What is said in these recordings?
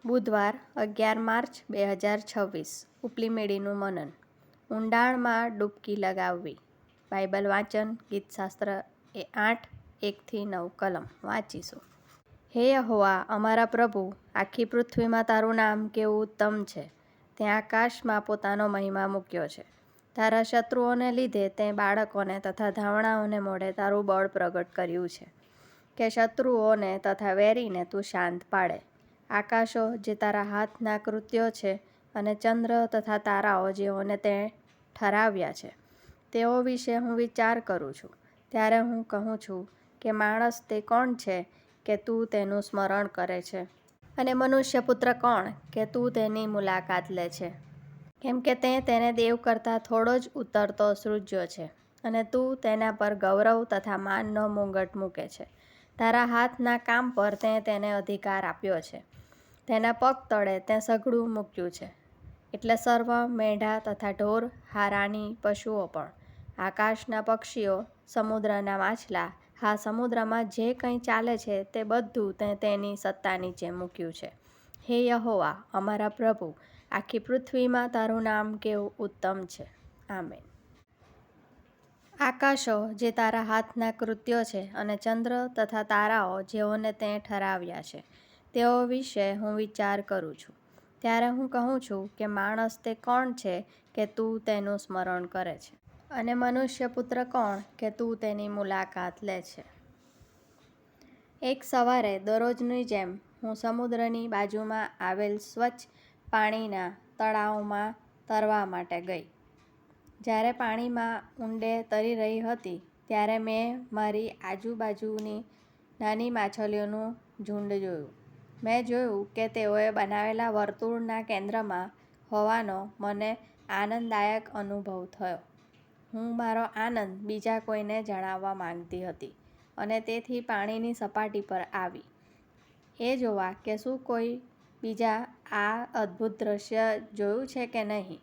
બુધવાર 11 માર્ચ 2026 ઉપલી મેળીનું મનન. ઊંડાણમાં ડૂબકી લગાવવી. બાઇબલ વાંચન ગીતશાસ્ત્ર 8:1-9 કલમ વાંચીશું. હે યહોવા અમારા પ્રભુ, આખી પૃથ્વીમાં તારું નામ કેવું ઉત્તમ છે. તે આકાશમાં પોતાનો મહિમા મૂક્યો છે. તારા શત્રુઓને લીધે તે બાળકોને તથા ધાવણાઓને મોઢે તારું બળ પ્રગટ કર્યું છે, કે શત્રુઓને તથા વેરીને તું શાંત પાડે. આકાશો જે તારા હાથના કૃત્યો છે, અને ચંદ્ર તથા તારાઓ જેઓને તે ઠરાવ્યા છે, તેઓ વિશે હું વિચાર કરું છું. ત્યારે હું કહું છું કે માણસ તે કોણ છે કે તું તેનું સ્મરણ કરે છે, અને મનુષ્યપુત્ર કોણ કે તું તેની મુલાકાત લે છે. કેમ કે તે તેને દેવ કરતાં થોડો જ ઉતરતો સૃજ્યો છે, અને તું તેના પર ગૌરવ તથા માનનો મુગટ મૂકે છે. તારા હાથના કામ પર તે તેને અધિકાર આપ્યો છે. તેના પગ તળે તે સઘળું મૂક્યું છે. એટલે સર્વ મેઢા તથા ઢોર, હારાની પશુઓ પણ, આકાશના પક્ષીઓ, સમુદ્રના માછલા, હા સમુદ્રમાં જે કંઈ ચાલે છે તે બધું તે તેની સત્તા નીચે મૂક્યું છે. હે યહોવા અમારા પ્રભુ, આખી પૃથ્વીમાં તારું નામ કેવું ઉત્તમ છે. આમેન. આકાશો જે તારા હાથના કૃત્યો છે, અને ચંદ્ર તથા તારાઓ જેઓને તે ઠરાવ્યા છે, તેઓ વિશે હું વિચાર કરું છું. ત્યારે હું કહું છું કે માણસ તે કોણ છે કે તું તેનું સ્મરણ કરે છે, અને મનુષ્યપુત્ર કોણ કે તું તેની મુલાકાત લે છે. એક સવારે દરરોજની જેમ હું સમુદ્રની બાજુમાં આવેલ સ્વચ્છ પાણીના તળાવમાં તરવા માટે ગઈ. જ્યારે પાણીમાં ઊંડે તરી રહી હતી, ત્યારે મેં મારી આજુબાજુની નાની માછલીઓનું ઝુંડ જોયું. મેં જોયું કે તેઓએ બનાવેલા વર્તુળના કેન્દ્રમાં હોવાનો મને આનંદદાયક અનુભવ થયો. હું મારો આનંદ બીજા કોઈને જણાવવા માંગતી હતી, અને તેથી પાણીની સપાટી પર આવી, એ જોવા કે શું કોઈ બીજા આ અદ્ભુત દ્રશ્ય જોયું છે કે નહીં.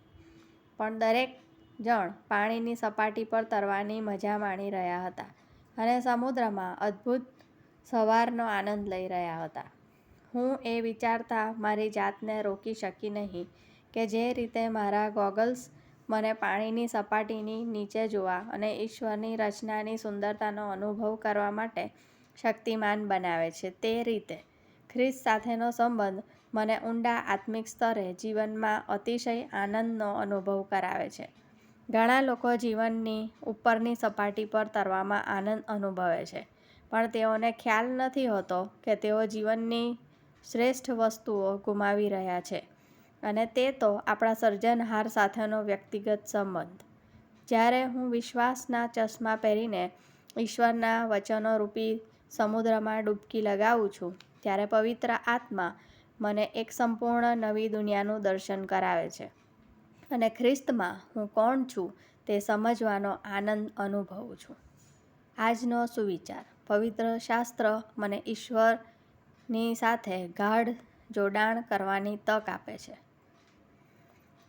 પણ દરેક જણ પાણીની સપાટી પર તરવાની મજા માણી રહ્યા હતા, અને સમુદ્રમાં અદ્ભુત સવારનો આનંદ લઈ રહ્યા હતા. હું એ વિચારતા મારી જાતને રોકી શકી નહીં કે જે રીતે મારા ગોગલ્સ મને પાણીની સપાટીની નીચે જોવા અને ઈશ્વરની રચનાની સુંદરતાનો અનુભવ કરવા માટે શક્તિમાન બનાવે છે, તે રીતે ખ્રિસ્ત સાથેનો સંબંધ મને ઊંડા આત્મિક સ્તરે જીવનમાં અતિશય આનંદનો અનુભવ કરાવે છે. ઘણા લોકો જીવનની ઉપરની સપાટી પર તરવામાં આનંદ અનુભવે છે, પણ તેઓને ખ્યાલ નથી હોતો કે તેઓ જીવનની શ્રેષ્ઠ વસ્તુઓ ગુમાવી રહ્યા છે, અને તે તો આપણા સર્જનહાર સાથેનો વ્યક્તિગત સંબંધ. જ્યારે હું વિશ્વાસના ચશ્મા પહેરીને ઈશ્વરના વચનોરૂપી સમુદ્રમાં ડૂબકી લગાવું છું, ત્યારે પવિત્ર આત્મા મને એક સંપૂર્ણ નવી દુનિયાનું દર્શન કરાવે છે, અને ખ્રિસ્તમાં હું કોણ છું તે સમજવાનો આનંદ અનુભવું છું. આજનો સુવિચાર. પવિત્ર શાસ્ત્ર મને ઈશ્વરની સાથે ગાઢ જોડાણ કરવાની તક આપે છે.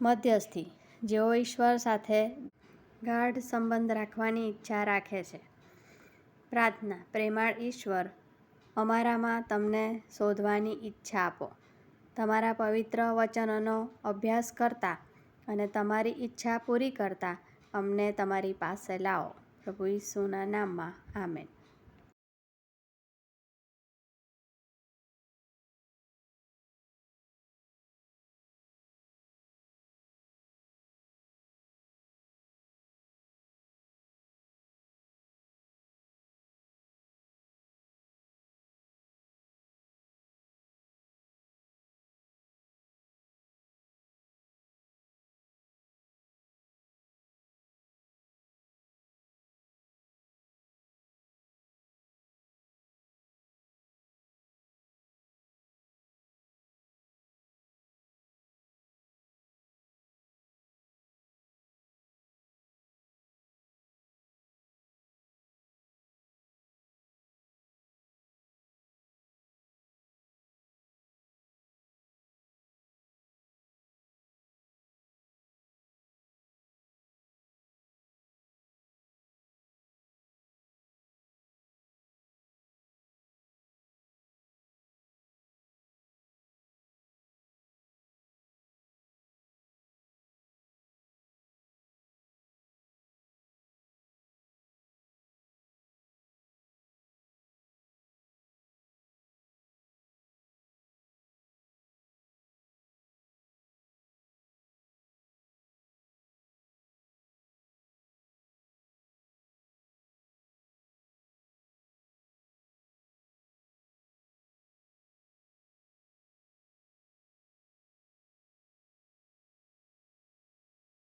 મધ્યસ્થી. જેઓ ઈશ્વર સાથે ગાઢ સંબંધ રાખવાની ઈચ્છા રાખે છે. પ્રાર્થના. પ્રેમાળ ઈશ્વર, અમારામાં તમને શોધવાની ઈચ્છા આપો. તમારા પવિત્ર વચનોનો અભ્યાસ કરતા અને તમારી ઈચ્છા પૂરી કરતા અમને તમારી પાસે લાવો. પ્રભુ ઈસુના નામમાં. આમેન.